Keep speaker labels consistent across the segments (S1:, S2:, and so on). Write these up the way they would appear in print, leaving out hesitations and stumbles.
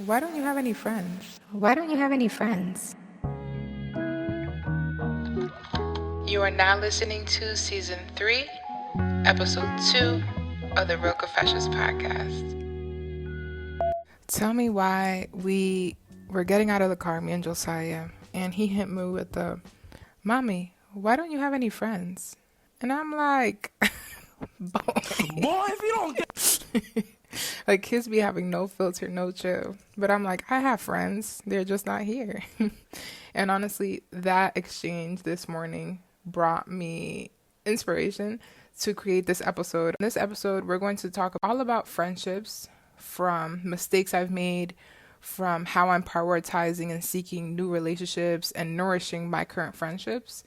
S1: Why don't you have any friends?
S2: Why don't you have any friends?
S1: You are now listening to Season 3, Episode 2 of the Real Confessions Podcast. Tell me why we were getting out of the car, me and Josiah, and he hit me with the, Mommy, why don't you have any friends? And I'm like, boy, if you don't get... Like, kids be having no filter, no chill. But I'm like, I have friends. They're just not here. And honestly, that exchange this morning brought me inspiration to create this episode. In this episode, we're going to talk all about friendships, from mistakes I've made, from how I'm prioritizing and seeking new relationships and nourishing my current friendships.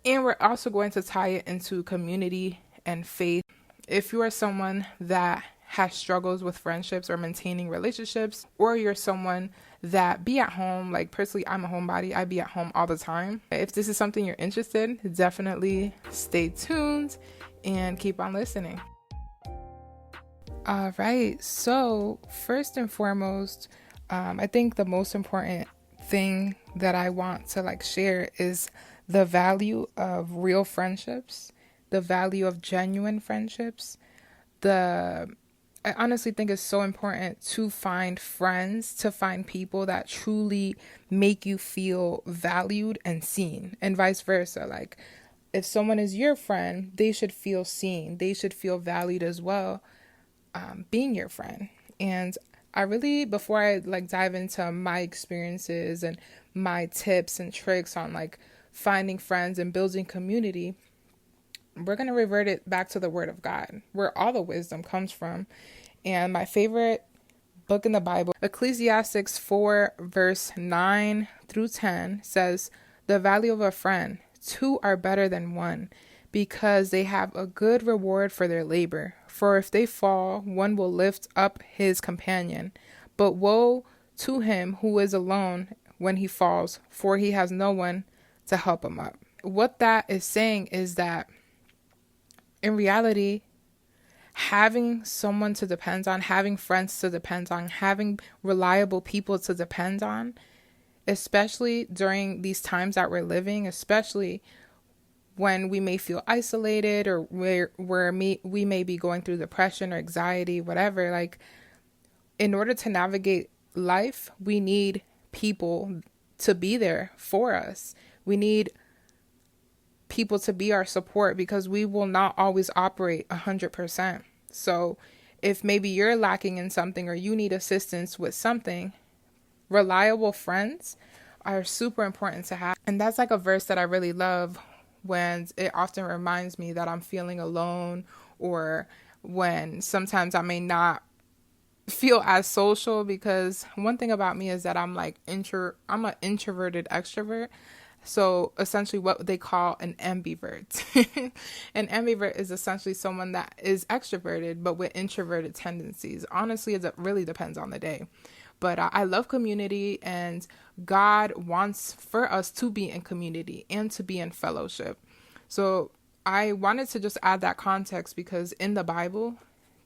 S1: And we're also going to tie it into community and faith. If you are someone that has struggles with friendships or maintaining relationships, or you're someone that be at home, like personally, I'm a homebody, I be at home all the time. If this is something you're interested in, definitely stay tuned and keep on listening. All right, so first and foremost, I think the most important thing that I want to share is the value of real friendships, the value of genuine friendships. I honestly think it's so important to find friends, to find people that truly make you feel valued and seen, and vice versa. Like, if someone is your friend, they should feel seen. They should feel valued as well, being your friend. And I really, before I dive into my experiences and my tips and tricks on finding friends and building community, we're going to revert it back to the Word of God, where all the wisdom comes from. And my favorite book in the Bible, Ecclesiastes 4, verse 9 through 10, says, "The value of a friend, two are better than one, because they have a good reward for their labor. For if they fall, one will lift up his companion. But woe to him who is alone when he falls, for he has no one to help him up." What that is saying is that in reality, having someone to depend on, having friends to depend on, having reliable people to depend on, especially during these times that we're living, especially when we may feel isolated or we may be going through depression or anxiety, whatever, in order to navigate life, we need people to be there for us. We need people to be our support, because we will not always operate 100%. So if maybe you're lacking in something or you need assistance with something, reliable friends are super important to have. And that's a verse that I really love, when it often reminds me that I'm feeling alone, or when sometimes I may not feel as social, because one thing about me is that I'm I'm an introverted extrovert. So essentially what they call an ambivert. An ambivert is essentially someone that is extroverted but with introverted tendencies. Honestly, it really depends on the day. But I love community, and God wants for us to be in community and to be in fellowship. So I wanted to just add that context, because in the Bible,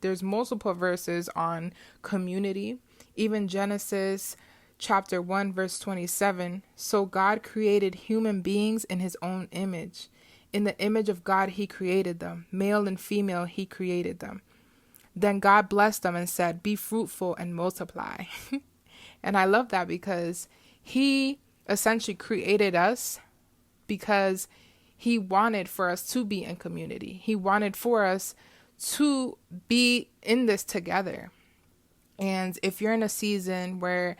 S1: there's multiple verses on community. Even Genesis chapter 1, verse 27. "So God created human beings in his own image. In the image of God, he created them. Male and female, he created them. Then God blessed them and said, 'Be fruitful and multiply.'" And I love that, because he essentially created us because he wanted for us to be in community. He wanted for us to be in this together. And if you're in a season where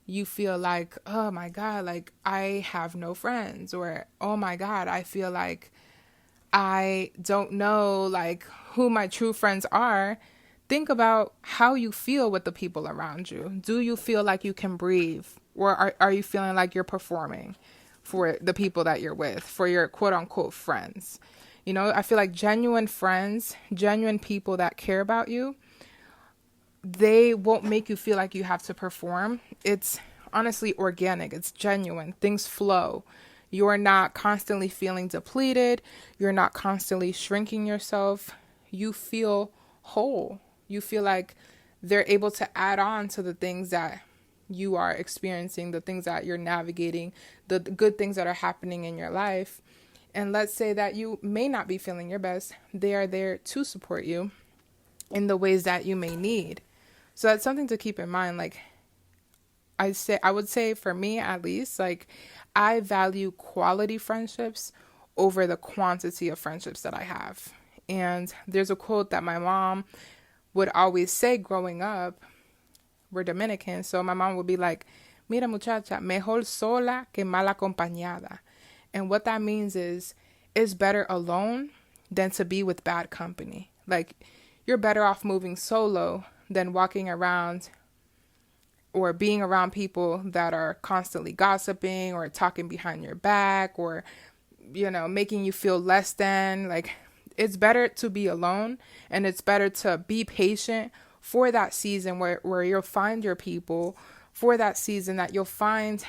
S1: you feel like, oh my God, I have no friends, or oh my God, I feel like I don't know who my true friends are, think about how you feel with the people around you. Do you feel like you can breathe, or are you feeling like you're performing for the people that you're with, for your quote unquote friends? I feel like genuine friends, genuine people that care about you, they won't make you feel like you have to perform. It's honestly organic. It's genuine. Things flow. You're not constantly feeling depleted. You're not constantly shrinking yourself. You feel whole. You feel like they're able to add on to the things that you are experiencing, the things that you're navigating, the good things that are happening in your life. And let's say that you may not be feeling your best. They are there to support you in the ways that you may need. So that's something to keep in mind. Like I would say for me at least, like I value quality friendships over the quantity of friendships that I have. And there's a quote that my mom would always say growing up. We're Dominican, so my mom would be like, "Mira muchacha, mejor sola que mal acompañada." And what that means is it's better alone than to be with bad company. Like you're better off moving solo than walking around or being around people that are constantly gossiping or talking behind your back or, making you feel less than. Like, it's better to be alone, and it's better to be patient for that season where you'll find your people, for that season that you'll find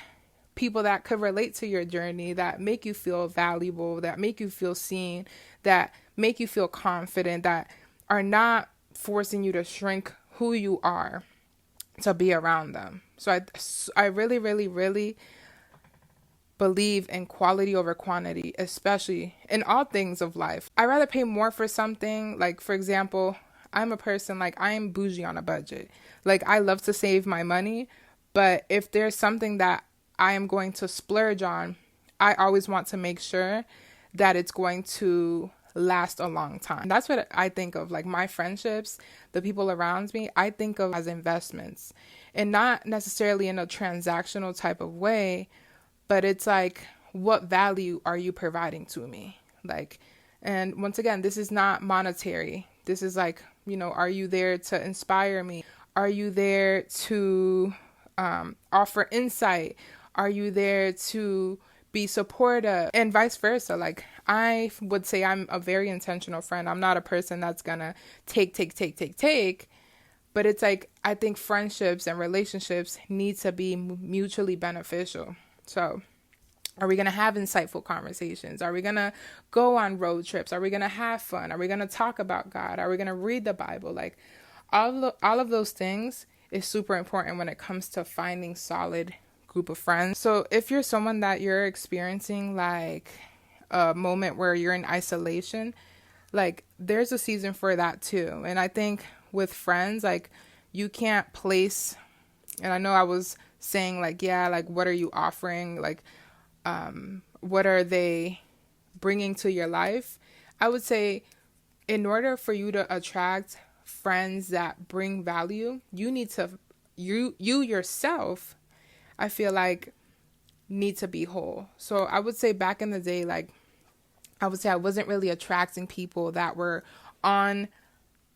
S1: people that could relate to your journey, that make you feel valuable, that make you feel seen, that make you feel confident, that are not forcing you to shrink who you are to be around them. So I really, really, really believe in quality over quantity, especially in all things of life. I rather pay more for something. Like, for example, I'm a person, like, I'm bougie on a budget. Like, I love to save my money, but if there's something that I am going to splurge on, I always want to make sure that it's going to last a long time. That's what I think of, like my friendships, the people around me, I think of as investments, and not necessarily in a transactional type of way, but it's like, what value are you providing to me? Like, and once again, this is not monetary. This is like, are you there to inspire me? Are you there to offer insight? Are you there to be supportive? And vice versa. Like, I would say I'm a very intentional friend. I'm not a person that's gonna take. But it's like, I think friendships and relationships need to be mutually beneficial. So, are we going to have insightful conversations? Are we going to go on road trips? Are we going to have fun? Are we going to talk about God? Are we going to read the Bible? Like, all of those things is super important when it comes to finding solid group of friends. So if you're someone that you're experiencing like a moment where you're in isolation, like there's a season for that too. And I think with friends, like you can't place, and I know I was saying like, yeah, like what are you offering? Like, what are they bringing to your life? I would say in order for you to attract friends that bring value, you need to, you yourself, I feel like, need to be whole. So I would say back in the day, like I would say I wasn't really attracting people that were on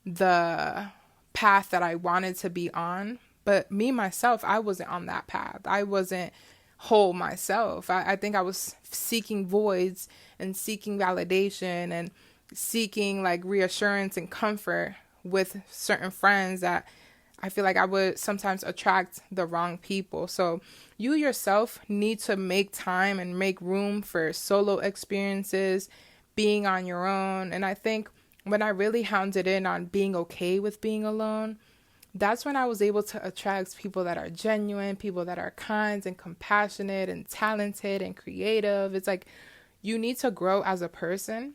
S1: the path that I wanted to be on. But me, myself, I wasn't on that path. I wasn't whole myself. I think I was seeking voids and seeking validation and seeking like reassurance and comfort with certain friends that I feel like I would sometimes attract the wrong people. So you yourself need to make time and make room for solo experiences, being on your own. And I think when I really hounded in on being okay with being alone, that's when I was able to attract people that are genuine, people that are kind and compassionate and talented and creative. It's like you need to grow as a person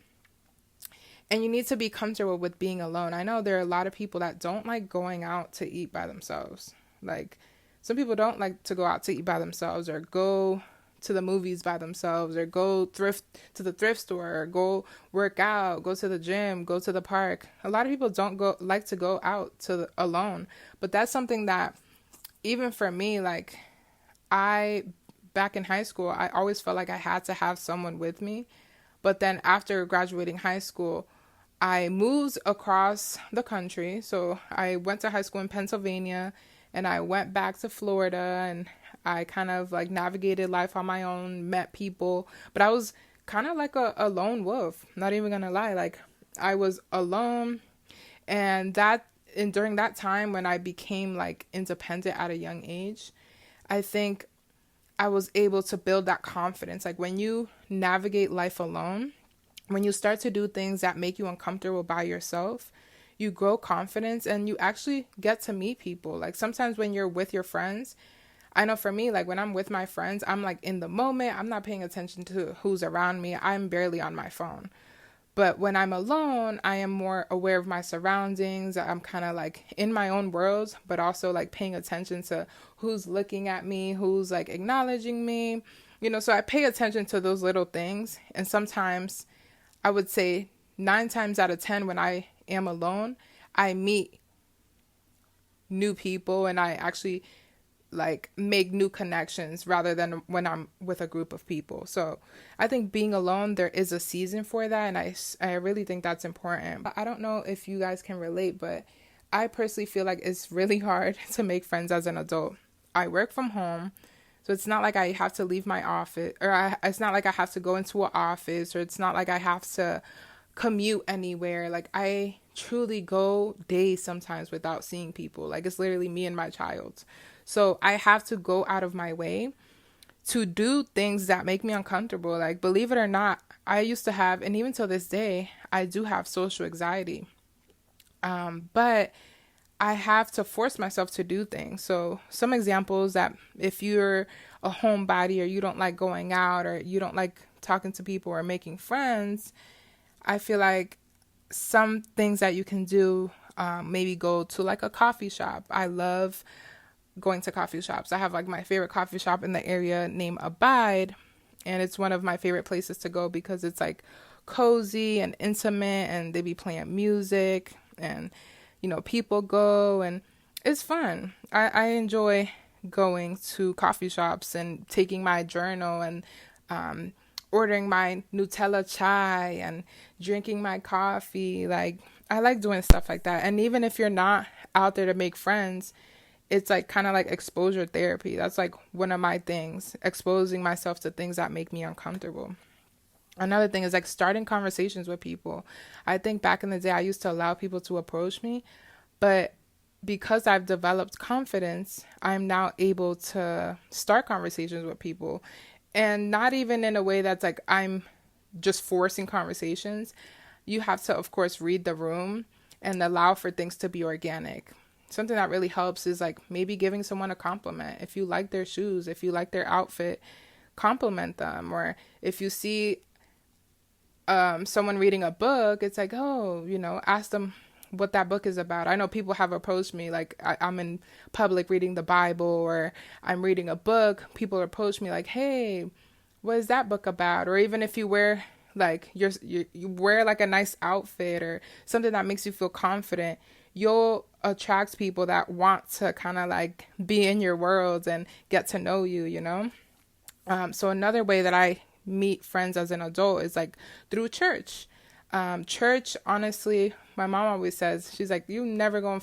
S1: and you need to be comfortable with being alone. I know there are a lot of people that don't like going out to eat by themselves. Like some people don't like to go out to eat by themselves or go to the movies by themselves or go to the thrift store or go work out, go to the gym, go to the park. A lot of people don't like to go out alone, but that's something that even for me, like back in high school, I always felt like I had to have someone with me. But then after graduating high school, I moved across the country. So I went to high school in Pennsylvania and I went back to Florida and I kind of like navigated life on my own, met people, but I was kind of like a lone wolf, not even gonna lie. Like I was alone, and during that time when I became like independent at a young age, I think I was able to build that confidence. Like when you navigate life alone, when you start to do things that make you uncomfortable by yourself, you grow confidence and you actually get to meet people. Like sometimes when you're with your friends, I know for me, like when I'm with my friends, I'm like in the moment. I'm not paying attention to who's around me. I'm barely on my phone. But when I'm alone, I am more aware of my surroundings. I'm kind of like in my own world, but also like paying attention to who's looking at me, who's like acknowledging me. So I pay attention to those little things. And sometimes I would say 9 times out of 10 when I am alone, I meet new people and I actually like make new connections rather than when I'm with a group of people. So I think being alone, there is a season for that. And I really think that's important. I don't know if you guys can relate, but I personally feel like it's really hard to make friends as an adult. I work from home. So it's not like I have to leave my office it's not like I have to go into an office or it's not like I have to commute anywhere. Like I truly go days sometimes without seeing people. Like it's literally me and my child. So I have to go out of my way to do things that make me uncomfortable. Like, believe it or not, I used to have, and even till this day, I do have social anxiety. But I have to force myself to do things. So some examples that if you're a homebody or you don't like going out or you don't like talking to people or making friends, I feel like some things that you can do, maybe go to like a coffee shop. I love going to coffee shops. I have like my favorite coffee shop in the area named Abide, and it's one of my favorite places to go because it's like cozy and intimate and they be playing music and people go and it's fun. I enjoy going to coffee shops and taking my journal and ordering my Nutella chai and drinking my coffee. Like I like doing stuff like that. And even if you're not out there to make friends, it's like kind of like exposure therapy. That's like one of my things, exposing myself to things that make me uncomfortable. Another thing is like starting conversations with people. I think back in the day, I used to allow people to approach me, but because I've developed confidence, I'm now able to start conversations with people, and not even in a way that's like I'm just forcing conversations. You have to, of course, read the room and allow for things to be organic. Something that really helps is like maybe giving someone a compliment. If you like their shoes, if you like their outfit, compliment them. Or if you see someone reading a book, it's like, oh, ask them what that book is about. I know people have approached me, like I'm in public reading the Bible or I'm reading a book. People approach me like, hey, what is that book about? Or even if you wear like you wear like a nice outfit or something that makes you feel confident, you'll attract people that want to kind of like be in your world and get to know you. So another way that I meet friends as an adult is like through church. Church, honestly, my mom always says, she's like, you never gonna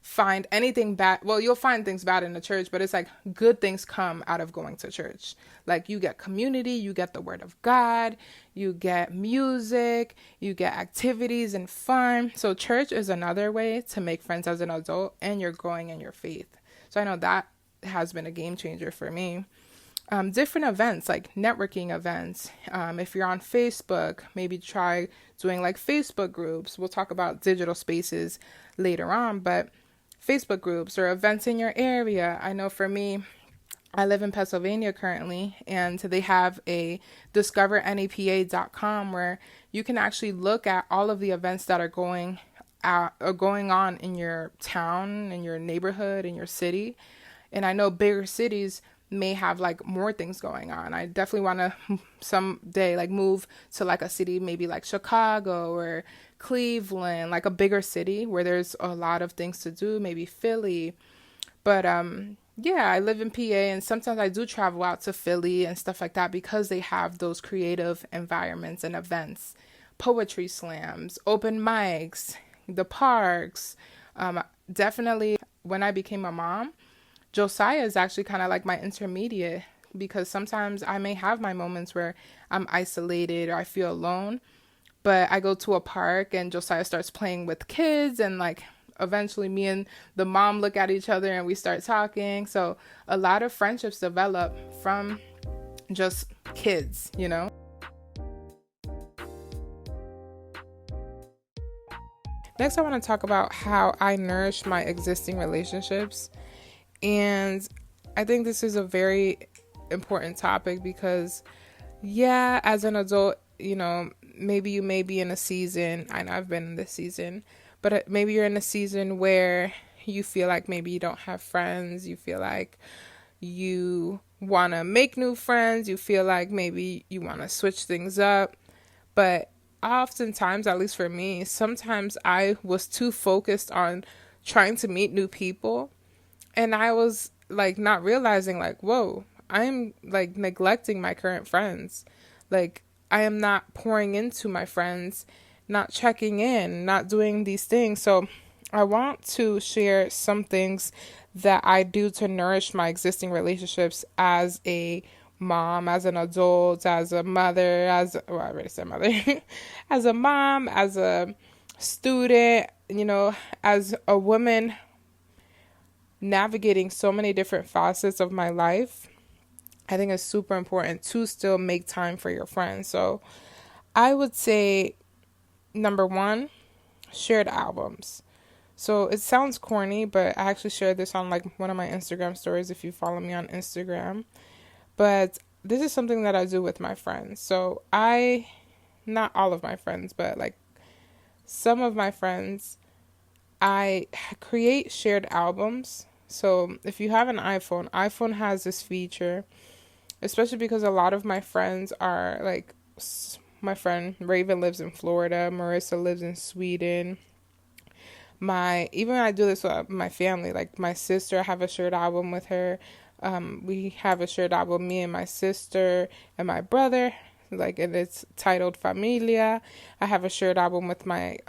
S1: find anything bad. Well, you'll find things bad in the church, but it's like good things come out of going to church. Like you get community, you get the word of God, you get music, you get activities and fun. So church is another way to make friends as an adult, and you're growing in your faith. So I know that has been a game changer for me. Different events like networking events. If you're on Facebook, maybe try doing like Facebook groups. We'll talk about digital spaces later on, but Facebook groups or events in your area. I know for me, I live in Pennsylvania currently, and they have a discovernepa.com where you can actually look at all of the events that are going on in your town, in your neighborhood, in your city. And I know bigger cities may have like more things going on. I definitely want to someday like move to like a city, maybe like Chicago or Cleveland, like a bigger city where there's a lot of things to do, maybe Philly. But yeah, I live in PA, and sometimes I do travel out to Philly and stuff like that because they have those creative environments and events, poetry slams, open mics, the parks. Definitely when I became a mom, Josiah is actually kind of like my intermediate, because sometimes I may have my moments where I'm isolated or I feel alone, but I go to a park and Josiah starts playing with kids, and like eventually me and the mom look at each other and we start talking. So a lot of friendships develop from just kids. Next, I want to talk about how I nourish my existing relationships. And I think this is a very important topic because, yeah, as an adult, maybe you may be in a season. I know I've been in this season, but maybe you're in a season where you feel like maybe you don't have friends. You feel like you want to make new friends. You feel like maybe you want to switch things up. But oftentimes, at least for me, sometimes I was too focused on trying to meet new people. And I was like not realizing like, whoa, I'm like neglecting my current friends. Like I am not pouring into my friends, not checking in, not doing these things. So I want to share some things that I do to nourish my existing relationships as a mom, as an adult, as a mother, I already said mother, as a mom, as a student, as a woman navigating so many different facets of my life. I think it's super important to still make time for your friends. So I would say number one, shared albums. So it sounds corny, but I actually shared this on like one of my Instagram stories if you follow me on Instagram. But this is something that I do with my friends. So not all of my friends, but like some of my friends, I create shared albums. So if you have an iPhone has this feature, especially because a lot of my friends are like, my friend Raven lives in Florida, Marissa lives in Sweden. Even I do this with my family, like my sister, I have a shared album with her. We have a shared album, me and my sister and my brother, like, and it's titled Familia. I have a shared album with my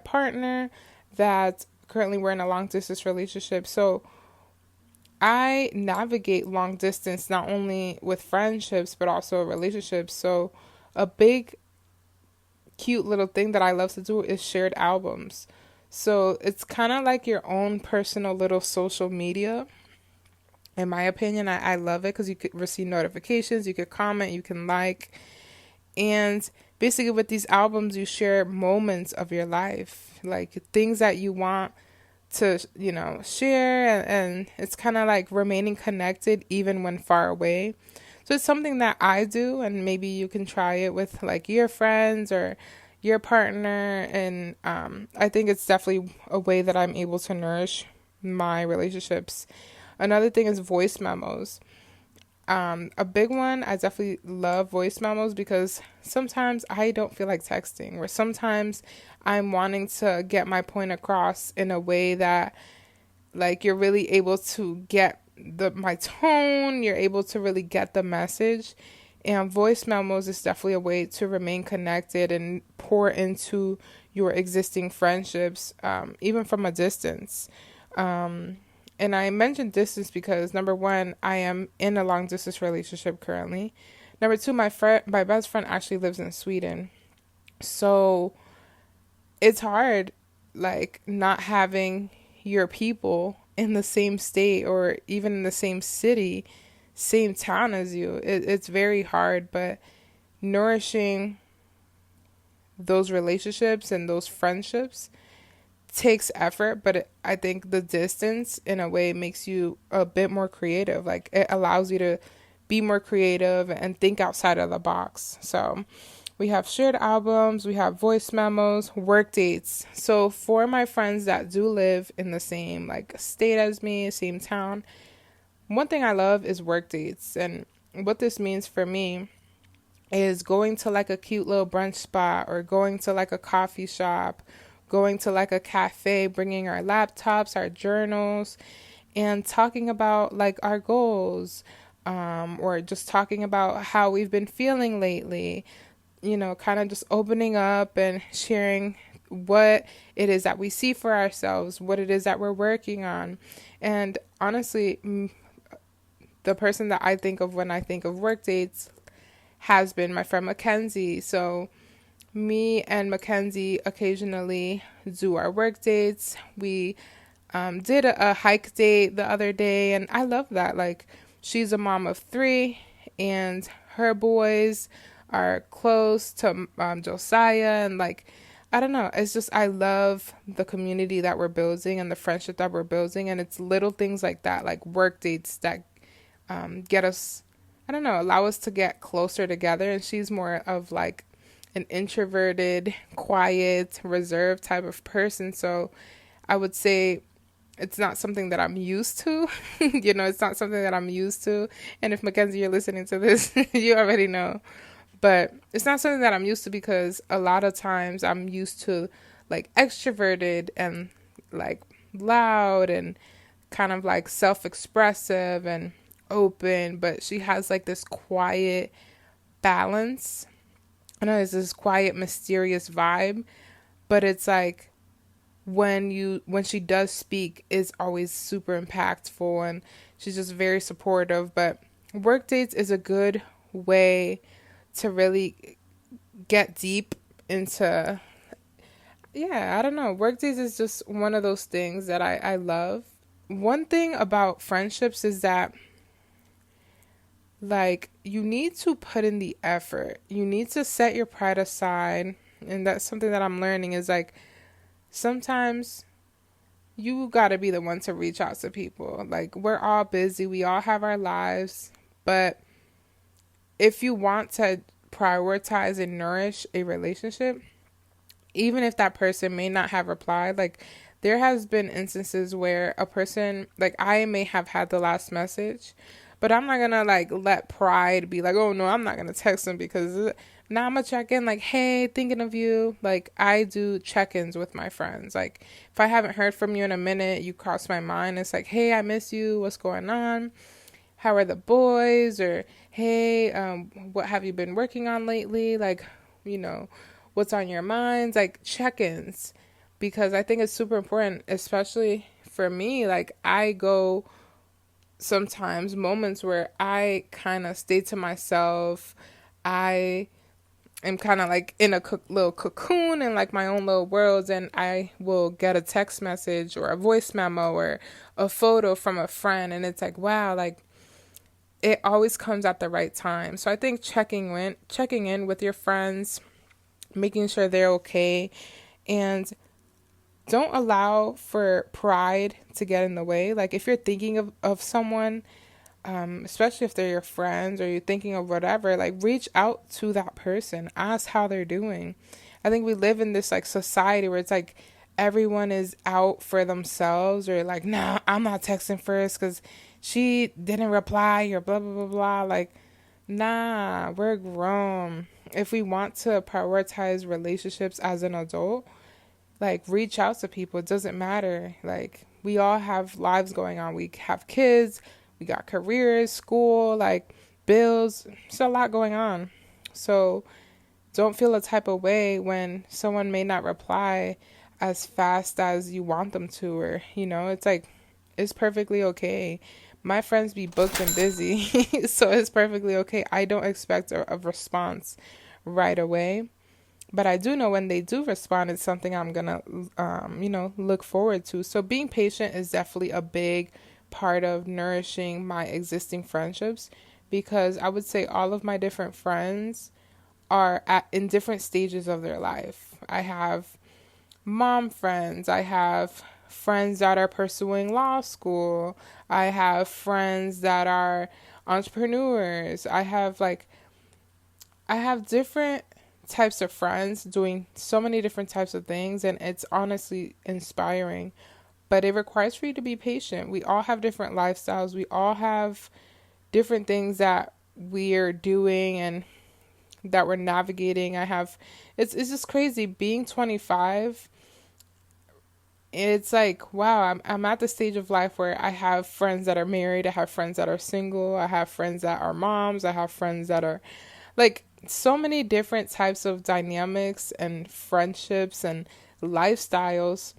S1: partner that currently we're in a long distance relationship. So I navigate long distance not only with friendships but also relationships. So a big cute little thing that I love to do is shared albums. So it's kind of like your own personal little social media. In my opinion, I love it because you could receive notifications, you could comment, you can like. And basically with these albums, you share moments of your life, like things that you want to, share. And it's kind of like remaining connected even when far away. So it's something that I do, and maybe you can try it with like your friends or your partner. And I think it's definitely a way that I'm able to nourish my relationships. Another thing is voice memos. A big one, I definitely love voice memos because sometimes I don't feel like texting, or sometimes I'm wanting to get my point across in a way that like you're really able to get my tone, you're able to really get the message. And voice memos is definitely a way to remain connected and pour into your existing friendships, even from a distance. And I mentioned distance because number one, I am in a long distance relationship currently. Number two, my best friend actually lives in Sweden. So it's hard, like not having your people in the same state or even in the same city, same town as you. It's very hard, but nourishing those relationships and those friendships takes effort, but I think the distance in a way makes you a bit more creative. Like it allows you to be more creative and think outside of the box. So we have shared albums, we have voice memos, work dates. So for my friends that do live in the same like state as me, same town, one thing I love is work dates. And what this means for me is going to like a cute little brunch spot or going to like a coffee shop, going to like a cafe, bringing our laptops, our journals, and talking about like our goals, or just talking about how we've been feeling lately, kind of just opening up and sharing what it is that we see for ourselves, what it is that we're working on. And honestly, the person that I think of when I think of work dates has been my friend Mackenzie. So me and Mackenzie occasionally do our work dates. We did a hike date the other day, and I love that. Like, she's a mom of 3, and her boys are close to Josiah, and like I don't know. It's just, I love the community that we're building and the friendship that we're building. And it's little things like that, like work dates that get us, I don't know, allow us to get closer together. And she's more of like an introverted, quiet, reserved type of person. So I would say it's not something that I'm used to. It's not something that I'm used to. And if Mackenzie, you're listening to this, you already know. But it's not something that I'm used to because a lot of times I'm used to like extroverted and like loud and kind of like self-expressive and open. But she has like this quiet balance. I know it's this quiet, mysterious vibe, but it's like when she does speak is always super impactful and she's just very supportive. But work dates is a good way to really get deep into, yeah, I don't know. Work days is just one of those things that I love. One thing about friendships is that, like, you need to put in the effort. You need to set your pride aside. And that's something that I'm learning is like, sometimes you gotta be the one to reach out to people. Like, we're all busy. We all have our lives. But if you want to prioritize and nourish a relationship, even if that person may not have replied, like there has been instances where a person, like I may have had the last message, but I'm not gonna like let pride be like, oh no, I'm not gonna text them because now I'm gonna check in like, hey, thinking of you. Like I do check-ins with my friends. Like if I haven't heard from you in a minute, you cross my mind. It's like, hey, I miss you. What's going on? How are the boys? Or hey, what have you been working on lately? Like, what's on your minds? Like check-ins, because I think it's super important, especially for me. Like I go sometimes moments where I kind of stay to myself. I am kind of like in a little cocoon in like my own little worlds, and I will get a text message or a voice memo or a photo from a friend, and it's like, wow, like it always comes at the right time. So I think checking in with your friends, making sure they're okay, and don't allow for pride to get in the way. Like if you're thinking of someone, especially if they're your friends or you're thinking of whatever, like reach out to that person, ask how they're doing. I think we live in this like society where it's like everyone is out for themselves, or like, nah, I'm not texting first because she didn't reply or blah, blah, blah, blah. Like, nah, we're grown. If we want to prioritize relationships as an adult, like reach out to people. It doesn't matter. Like we all have lives going on. We have kids, we got careers, school, like bills. There's a lot going on. So don't feel a type of way when someone may not reply as fast as you want them to, or, it's like, it's perfectly okay. My friends be booked and busy, so it's perfectly okay. I don't expect a response right away. But I do know when they do respond, it's something I'm going to, look forward to. So being patient is definitely a big part of nourishing my existing friendships, because I would say all of my different friends are in different stages of their life. I have mom friends. I have friends that are pursuing law school. I have friends that are entrepreneurs. I have different types of friends doing so many different types of things, and it's honestly inspiring. But it requires for you to be patient. We all have different lifestyles. We all have different things that we're doing and that we're navigating. It's just crazy being 25. It's like, wow, I'm at the stage of life where I have friends that are married, I have friends that are single, I have friends that are moms, I have friends that are like so many different types of dynamics and friendships and lifestyles.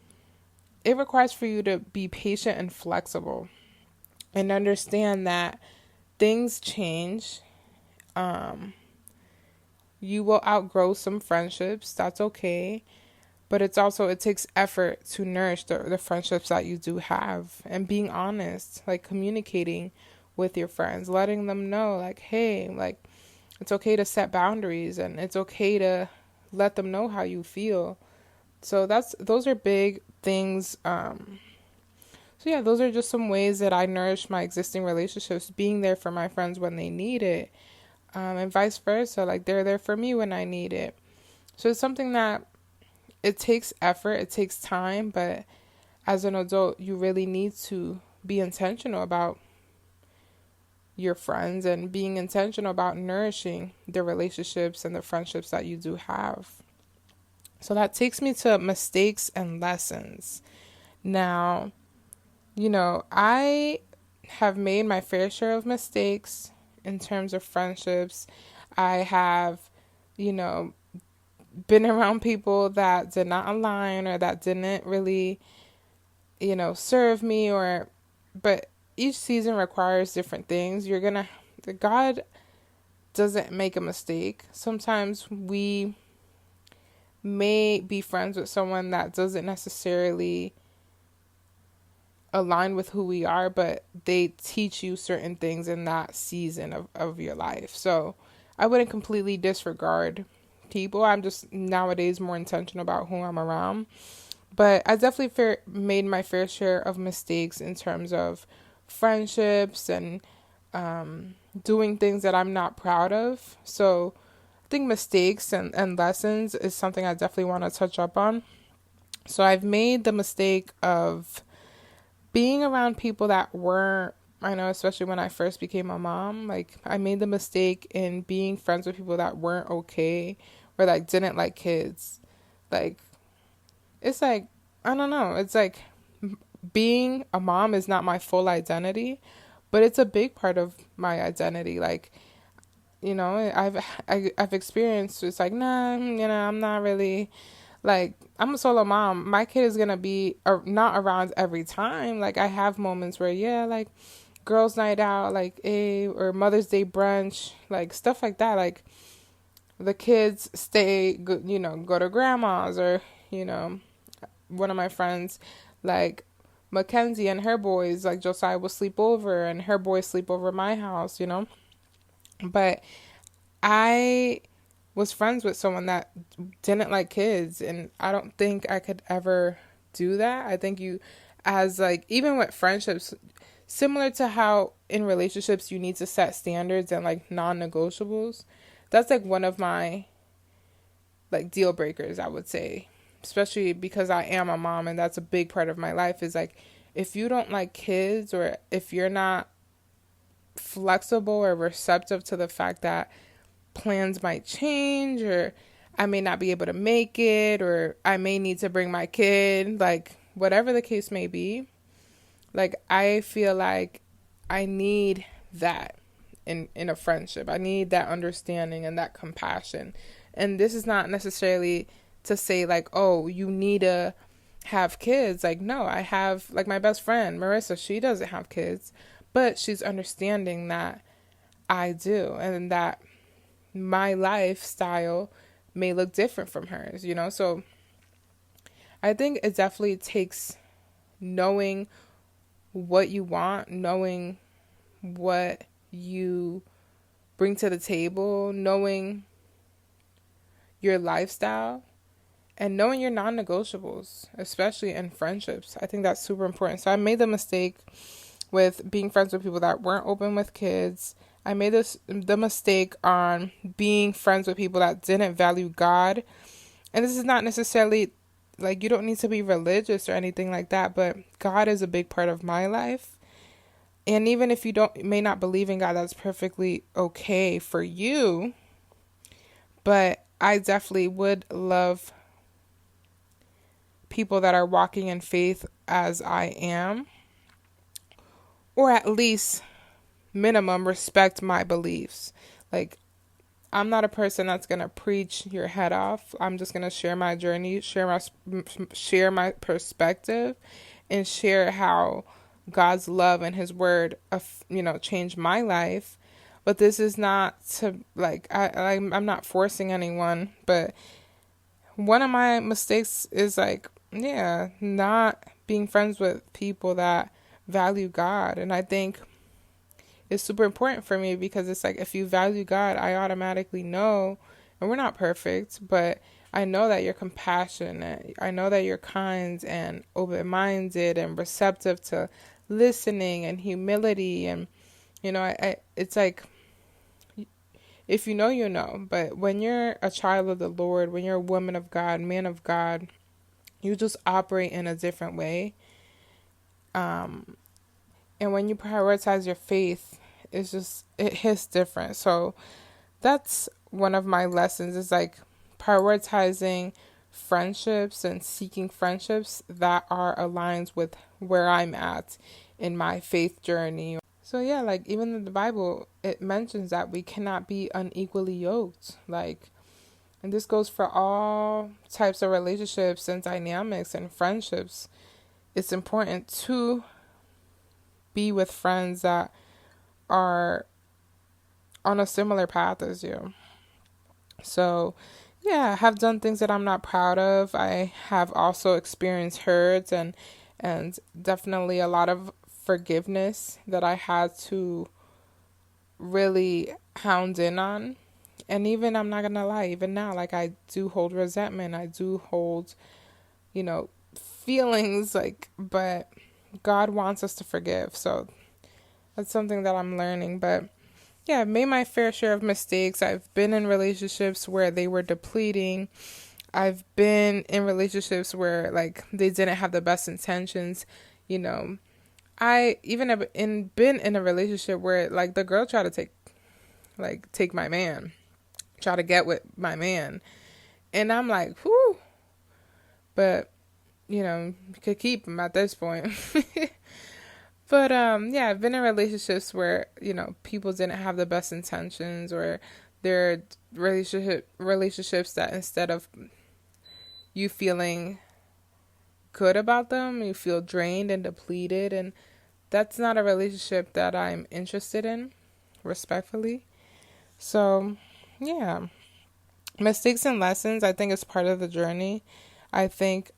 S1: It requires for you to be patient and flexible and understand that things change. You will outgrow some friendships. That's okay. But it takes effort to nourish the friendships that you do have, and being honest, like communicating with your friends, letting them know like, hey, like it's okay to set boundaries, and it's okay to let them know how you feel. So those are big things. So yeah, those are just some ways that I nourish my existing relationships, being there for my friends when they need it, and vice versa. Like they're there for me when I need it. So it's something that it takes effort, it takes time, but as an adult, you really need to be intentional about your friends and being intentional about nourishing the relationships and the friendships that you do have. So that takes me to mistakes and lessons. Now, I have made my fair share of mistakes in terms of friendships. I have, you know, been around people that did not align or that didn't really, serve me but each season requires different things. God doesn't make a mistake. Sometimes we may be friends with someone that doesn't necessarily align with who we are, but they teach you certain things in that season of your life. So I wouldn't completely disregard people. I'm just nowadays more intentional about who I'm around. But I definitely made my fair share of mistakes in terms of friendships and doing things that I'm not proud of. So I think mistakes and lessons is something I definitely want to touch up on. So I've made the mistake of being around people that weren't, I know, especially when I first became a mom, like I made the mistake in being friends with people that weren't okay or like didn't like kids. Like, it's like, I don't know. It's like being a mom is not my full identity, but it's a big part of my identity. Like, I've experienced, it's like, nah, I'm not really, like, I'm a solo mom. My kid is gonna be not around every time. Like, I have moments where, yeah, like girls' night out, like or Mother's Day brunch, like stuff like that. Like the kids go to grandma's, or one of my friends, like Mackenzie and her boys, like Josiah, will sleep over, and her boys sleep over at my house. But I was friends with someone that didn't like kids, and I don't think I could ever do that. I think as like, even with friendships, similar to how in relationships you need to set standards and like non-negotiables, that's like one of my like deal breakers, I would say, especially because I am a mom and that's a big part of my life, is like, if you don't like kids, or if you're not flexible or receptive to the fact that plans might change, or I may not be able to make it, or I may need to bring my kid, like whatever the case may be, like I feel like I need that in a friendship. I need that understanding and that compassion. And this is not necessarily to say like, oh, you need to have kids. Like, no, I have, like, my best friend Marissa, she doesn't have kids, but she's understanding that I do, and that my lifestyle may look different from hers, So I think it definitely takes knowing what you want, knowing what you bring to the table, knowing your lifestyle, and knowing your non-negotiables, especially in friendships. I think that's super important. So I made the mistake with being friends with people that weren't open with kids. I made the mistake on being friends with people that didn't value God. And this is not necessarily like, you don't need to be religious or anything like that, but God is a big part of my life. And even if you may not believe in God, that's perfectly okay for you. But I definitely would love people that are walking in faith as I am, or at least minimum respect my beliefs. Like, I'm not a person that's going to preach your head off. I'm just going to share my journey, share my perspective, and share how God's love and his word, changed my life. But this is not to, like, I'm not forcing anyone, but one of my mistakes is like, not being friends with people that value God. And I think it's super important for me, because it's like, if you value God, I automatically know, and we're not perfect, but I know that you're compassionate. I know that you're kind and open-minded and receptive to listening and humility. And, it's like, if you know, you know. But when you're a child of the Lord, when you're a woman of God, man of God, you just operate in a different way. And when you prioritize your faith, it hits different. So that's one of my lessons, is like prioritizing friendships and seeking friendships that are aligned with where I'm at in my faith journey. So yeah, like even in the Bible, it mentions that we cannot be unequally yoked. Like, and this goes for all types of relationships and dynamics and friendships. It's important to be with friends that are on a similar path as you. So, yeah, I have done things that I'm not proud of. I have also experienced hurts and definitely a lot of forgiveness that I had to really hound in on. And even, I'm not gonna lie, even now, like, I do hold resentment. I do hold, feelings, like, but God wants us to forgive. So that's something that I'm learning. But yeah, I've made my fair share of mistakes. I've been in relationships where they were depleting. I've been in relationships where, like, they didn't have the best intentions. I even have been in a relationship where, like, the girl tried to take my man, try to get with my man. And I'm like, whew. But, you could keep him at this point. But yeah, I've been in relationships where, people didn't have the best intentions, or they're relationships that instead of you feeling good about them, you feel drained and depleted, and that's not a relationship that I'm interested in, respectfully. So, yeah. Mistakes and lessons, I think, is part of the journey. I think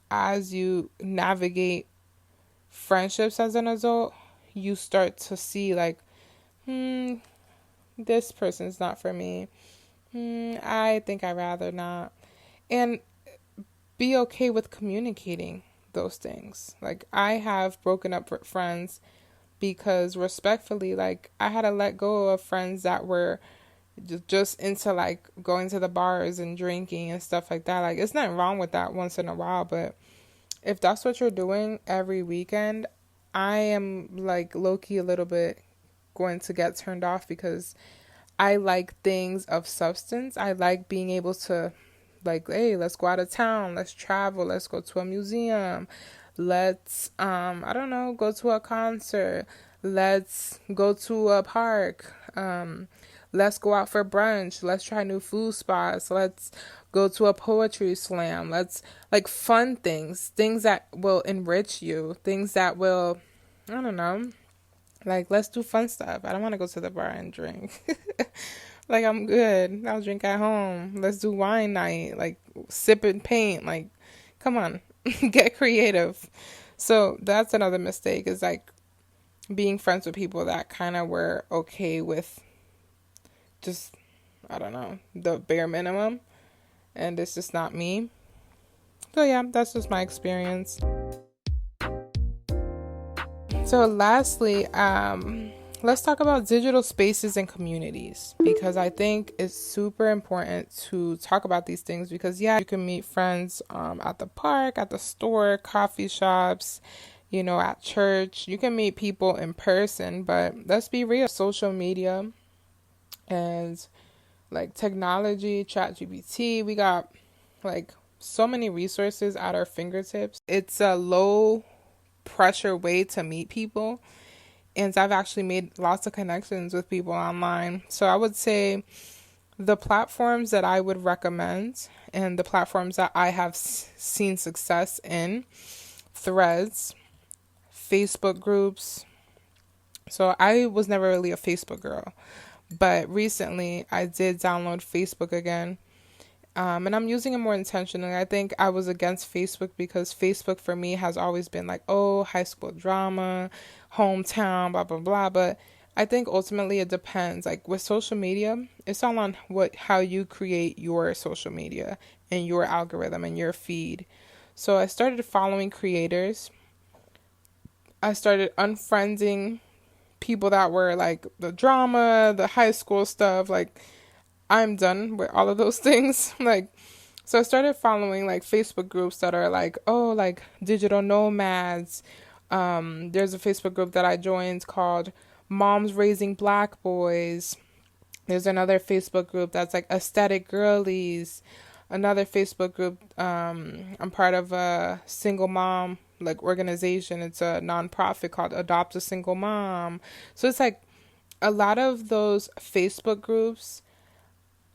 S1: as you navigate friendships as an adult, you start to see, like, this person's not for me. I think I'd rather not. And be okay with communicating those things. Like, I have broken up with friends because, respectfully, like, I had to let go of friends that were just into, like, going to the bars and drinking and stuff like that. Like, it's nothing wrong with that once in a while, but if that's what you're doing every weekend, I am, like, low-key a little bit going to get turned off, because I like things of substance. I like being able to, like, hey, let's go out of town, let's travel, let's go to a museum, let's, I don't know, go to a concert, let's go to a park, let's go out for brunch, let's try new food spots, let's go to a poetry slam, let's, like, fun things that will enrich you, things that will, I don't know, like, let's do fun stuff. I don't want to go to the bar and drink. Like, I'm good. I'll drink at home. Let's do wine night. Like, sip and paint. Like, come on. Get creative. So that's another mistake, is, like, being friends with people that kind of were okay with just, I don't know, the bare minimum. And it's just not me. So yeah, that's just my experience. So lastly, let's talk about digital spaces and communities, because I think it's super important to talk about these things, because yeah, you can meet friends at the park, at the store, coffee shops, at church. You can meet people in person, but let's be real, social media and, like, technology, ChatGPT, we got, like, so many resources at our fingertips. It's a low pressure way to meet people, and I've actually made lots of connections with people online. So I would say the platforms that I would recommend, and the platforms that I have seen success in: Threads, Facebook groups. So I was never really a Facebook girl, but recently I did download Facebook again. And I'm using it more intentionally. I think I was against Facebook because Facebook for me has always been like, oh, high school drama, hometown, blah, blah, blah. But I think ultimately it depends. Like, with social media, it's all on how you create your social media in your algorithm and your feed. So I started following creators. I started unfriending people that were like the drama, the high school stuff. Like, I'm done with all of those things. Like, so I started following like Facebook groups that are like, oh, like digital nomads. There's a Facebook group that I joined called Moms Raising Black Boys. There's another Facebook group that's like Aesthetic Girlies. Another Facebook group, I'm part of a single mom like organization. It's a nonprofit called Adopt a Single Mom. So it's like a lot of those Facebook groups,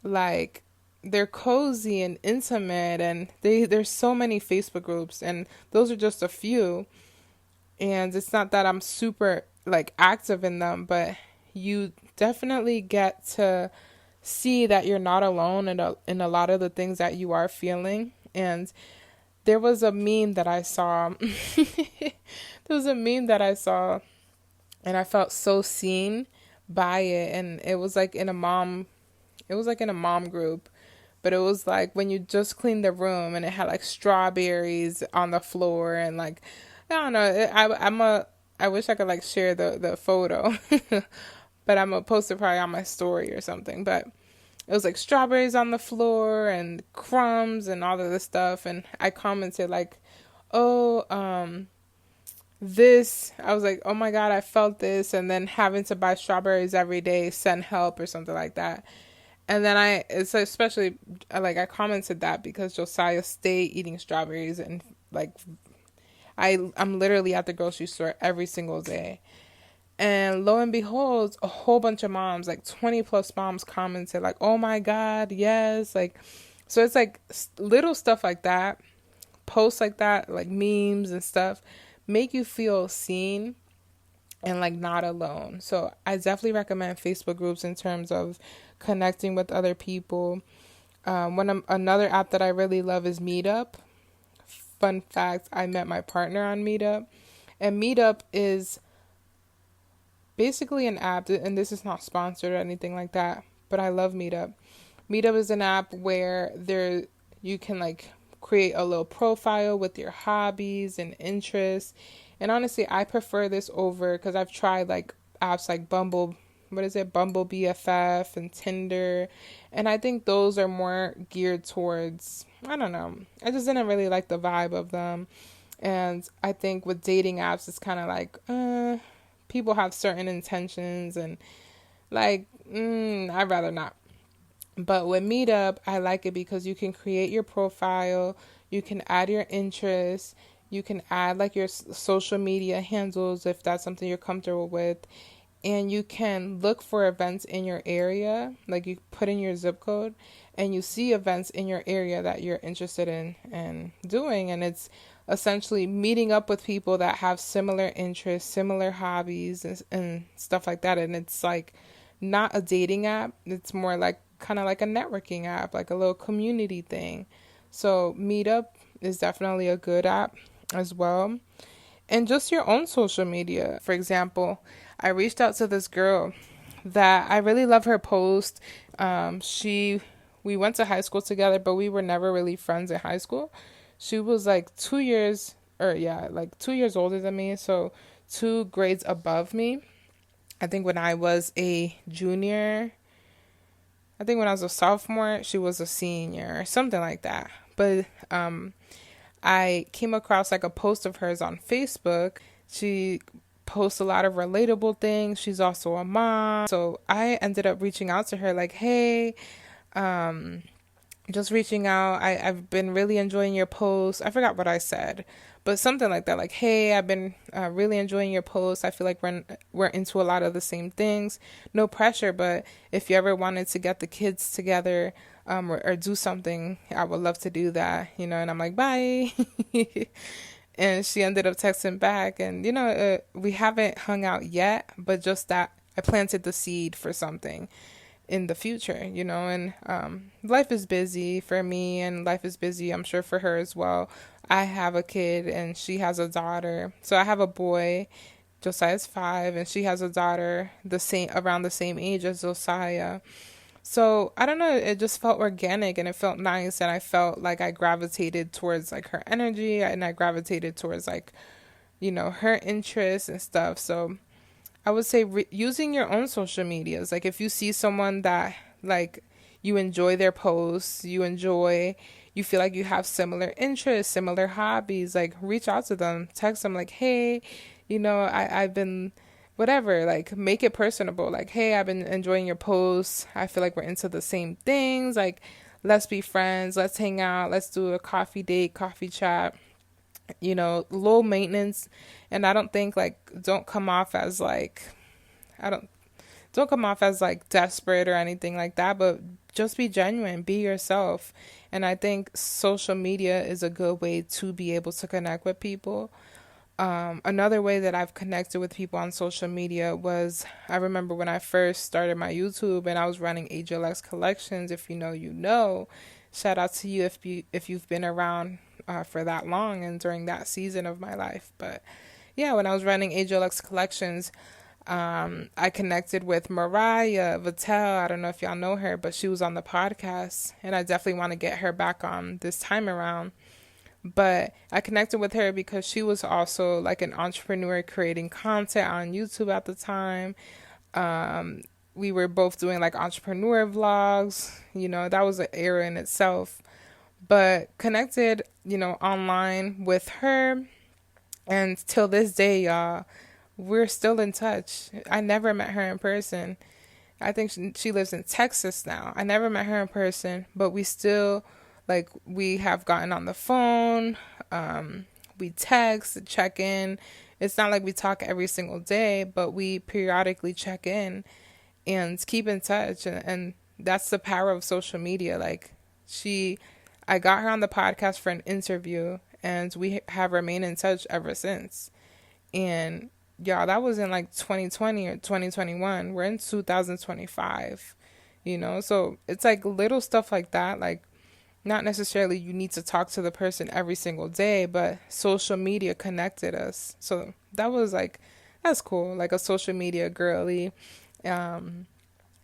S1: like, they're cozy and intimate, and there's so many Facebook groups, and those are just a few. And it's not that I'm super like active in them, but you definitely get to see that you're not alone in a lot of the things that you are feeling. And there was a meme that I saw. And I felt so seen by it. And it was like in a mom group, but it was like when you just cleaned the room and it had like strawberries on the floor, and like, I don't know, I wish I could like share the photo, but I'm gonna post it probably on my story or something. But it was like strawberries on the floor and crumbs and all of this stuff. And I commented like, oh, I was like, oh my God, I felt this. And then having to buy strawberries every day, send help or something like that. And then it's especially like I commented that because Josiah stayed eating strawberries, and like I'm literally at the grocery store every single day. And lo and behold, a whole bunch of moms, like 20 plus moms, commented like, oh my God, yes. Like, so it's like little stuff like that, posts like that, like memes and stuff, make you feel seen and like not alone. So I definitely recommend Facebook groups in terms of connecting with other people. Another app that I really love is Meetup. Fun fact, I met my partner on Meetup. And Meetup is basically an app, and this is not sponsored or anything like that, but I love Meetup. Meetup is an app where you can like create a little profile with your hobbies and interests. And honestly, I prefer this over, because I've tried like apps like Bumble BFF and Tinder, and I think those are more geared towards, I don't know, I just didn't really like the vibe of them. And I think with dating apps, it's kind of like, people have certain intentions, and like, I'd rather not. But with Meetup, I like it because you can create your profile, you can add your interests, you can add like your social media handles if that's something you're comfortable with, and you can look for events in your area. Like, you put in your zip code and you see events in your area that you're interested in doing, and it's essentially meeting up with people that have similar interests, similar hobbies, and stuff like that. And it's like not a dating app. It's more like kind of like a networking app, like a little community thing. So Meetup is definitely a good app as well. And just your own social media. For example, I reached out to this girl that I really love her post. We went to high school together, but we were never really friends in high school. She was like 2 years, 2 years older than me, so 2 grades above me. I think when I was a junior, I think when I was a sophomore, she was a senior, or something like that. But I came across like a post of hers on Facebook. She posts a lot of relatable things. She's also a mom. So I ended up reaching out to her like, hey, just reaching out. I've been really enjoying your posts. I forgot what I said, but something like that. Like, hey, I've been really enjoying your posts. I feel like we're into a lot of the same things. No pressure, but if you ever wanted to get the kids together or do something, I would love to do that, And I'm like, bye. And she ended up texting back, and, we haven't hung out yet, but just that I planted the seed for something in the future, and life is busy for me, and life is busy, I'm sure, for her as well. I have a kid and she has a daughter. So I have a boy, Josiah's 5, and she has a daughter around the same age as Josiah. So I don't know, it just felt organic and it felt nice, and I felt like I gravitated towards like her energy, and I gravitated towards like, her interests and stuff. So I would say using your own social medias. Like if you see someone that like you enjoy their posts, you feel like you have similar interests, similar hobbies, like reach out to them, text them like, hey, I've been whatever, like make it personable. Like, hey, I've been enjoying your posts. I feel like we're into the same things. Like, let's be friends. Let's hang out. Let's do a coffee date, coffee chat, low maintenance. And I don't think like, I don't come off as like desperate or anything like that, but just be genuine, be yourself. And I think social media is a good way to be able to connect with people. Another way that I've connected with people on social media was, I remember when I first started my YouTube and I was running HLX collections. If you know, you know. Shout out to you if you've been around for that long and during that season of my life. But yeah, when I was running HLX collections, I connected with Mariah Vittel. I don't know if y'all know her, but she was on the podcast, and I definitely want to get her back on this time around. But I connected with her because she was also like an entrepreneur creating content on YouTube at the time. We were both doing like entrepreneur vlogs. That was an era in itself. But connected, online with her. And till this day, y'all, we're still in touch. I never met her in person. I think she lives in Texas now. I never met her in person, but we still, like, we have gotten on the phone. We text, check in. It's not like we talk every single day, but we periodically check in and keep in touch. And that's the power of social media. Like, I got her on the podcast for an interview, and we have remained in touch ever since. And y'all, that was in like 2020 or 2021. We're in 2025, so it's like little stuff like that. Like, not necessarily you need to talk to the person every single day, but social media connected us. So that's cool. Like a social media girly.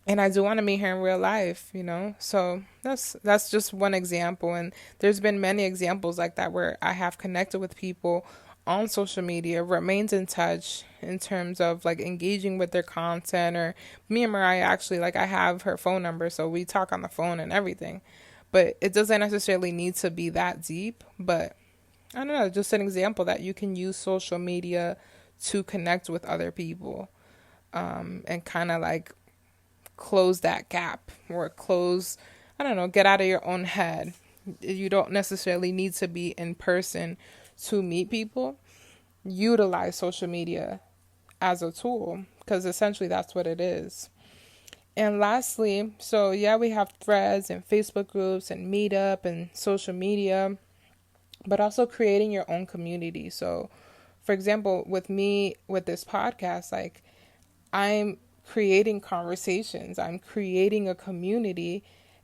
S1: And I do want to meet her in real life, So that's just one example, and there's been many examples like that where I have connected with people on social media, remained in touch in terms of like engaging with their content. Or me and Mariah, actually, like, I have her phone number, so we talk on the phone and everything. But it doesn't necessarily need to be that deep. But I don't know, just an example that you can use social media to connect with other people, and kind of like close that gap, or I don't know, get out of your own head. You don't necessarily need to be in person to meet people. Utilize social media as a tool, because essentially that's what it is. And lastly, so yeah, we have threads and Facebook groups and Meetup and social media, but also creating your own community. So, for example, with me, with this podcast, like, I'm creating conversations, I'm creating a community,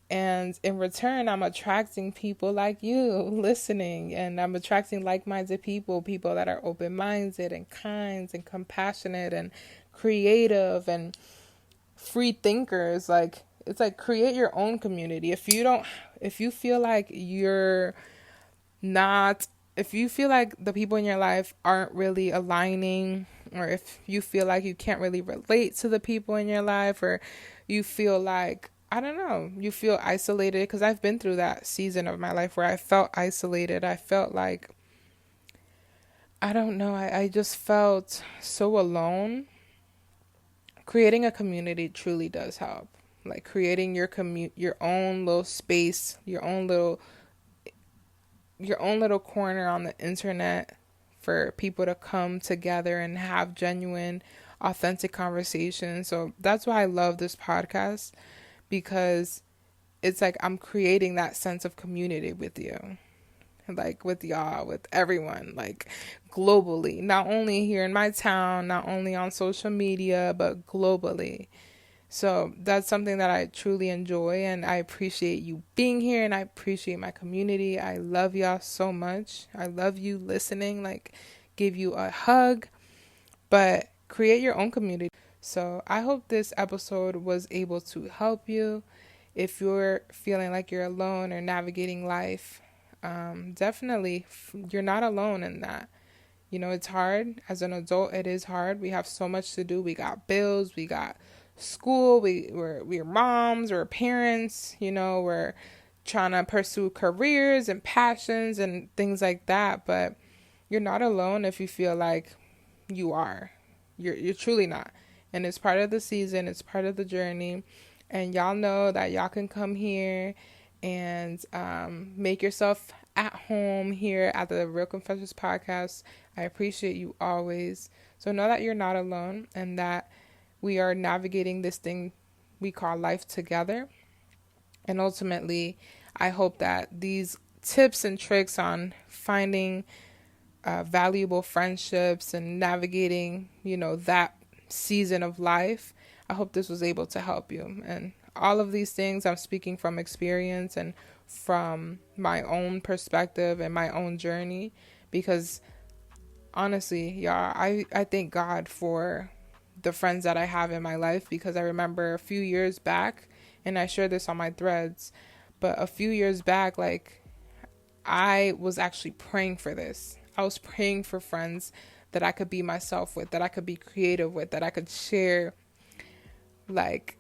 S1: and in return, I'm attracting people like you listening, and I'm attracting like-minded people that are open-minded and kind and compassionate and creative and free thinkers. Like, it's like, create your own community. If you feel like if you feel like the people in your life aren't really aligning, or if you feel like you can't really relate to the people in your life, or you feel like, I don't know, you feel isolated, because I've been through that season of my life where I felt isolated. I felt like, I don't know, I just felt so alone. Creating a community truly does help. Like, creating your own little space, your own little corner on the internet for people to come together and have genuine, authentic conversations. So that's why I love this podcast, because it's like I'm creating that sense of community with you, like with y'all, with everyone, like globally, not only here in my town, not only on social media, but globally. So that's something that I truly enjoy, and I appreciate you being here, and I appreciate my community. I love y'all so much. I love you listening, like, give you a hug, but create your own community. So I hope this episode was able to help you. If you're feeling like you're alone or navigating life, definitely you're not alone in that. You know, it's hard. As an adult, it is hard. We have so much to do. We got bills, we got school, we're moms, we're parents, you know, we're trying to pursue careers and passions and things like that. But you're not alone if you feel like you are. You're truly not. And it's part of the season, it's part of the journey. And y'all know that y'all can come here and make yourself at home here at the Real Confessions podcast. I appreciate you always. So know that you're not alone and that we are navigating this thing we call life together. And ultimately, I hope that these tips and tricks on finding valuable friendships and navigating, you know, that season of life, I hope this was able to help you. And all of these things I'm speaking from experience and from my own perspective and my own journey, because honestly, y'all, I thank God for the friends that I have in my life, because I remember a few years back, and I shared this on my threads, but a few years back, like, I was actually praying for this. I was praying for friends that I could be myself with, that I could be creative with, that I could share. Like,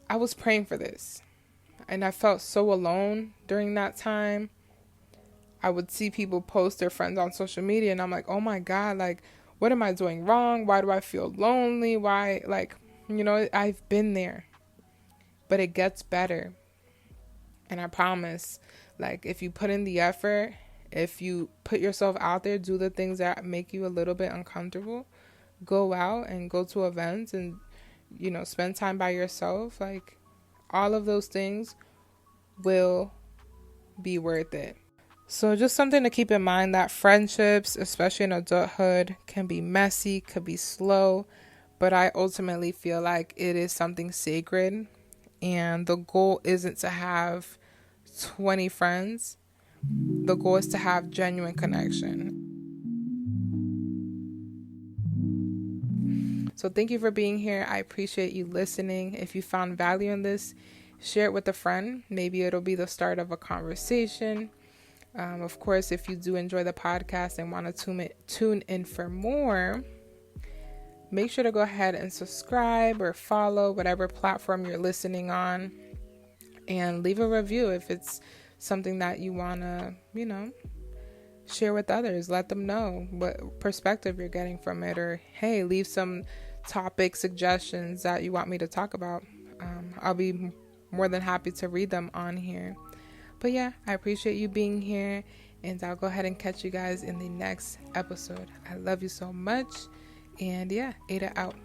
S1: I was praying for this. And I felt so alone during that time. I would see people post their friends on social media and I'm like, oh my God, like, what am I doing wrong? Why do I feel lonely? Why, like, you know, I've been there. But it gets better. And I promise, like, if you put in the effort, if you put yourself out there, do the things that make you a little bit uncomfortable, go out and go to events and, you know, spend time by yourself, like, all of those things will be worth it. So just something to keep in mind, that friendships, especially in adulthood, can be messy, could be slow, but I ultimately feel like it is something sacred. And the goal isn't to have 20 friends. The goal is to have genuine connection. So thank you for being here. I appreciate you listening. If you found value in this, share it with a friend. Maybe it'll be the start of a conversation. Of course, if you do enjoy the podcast and want to tune in for more, make sure to go ahead and subscribe or follow whatever platform you're listening on, and leave a review if it's something that you want to, you know, share with others. Let them know what perspective you're getting from it, or hey, leave some topic suggestions that you want me to talk about. I'll be more than happy to read them on here. But yeah, I appreciate you being here, and I'll go ahead and catch you guys in the next episode. I love you so much, and yeah, Ada out.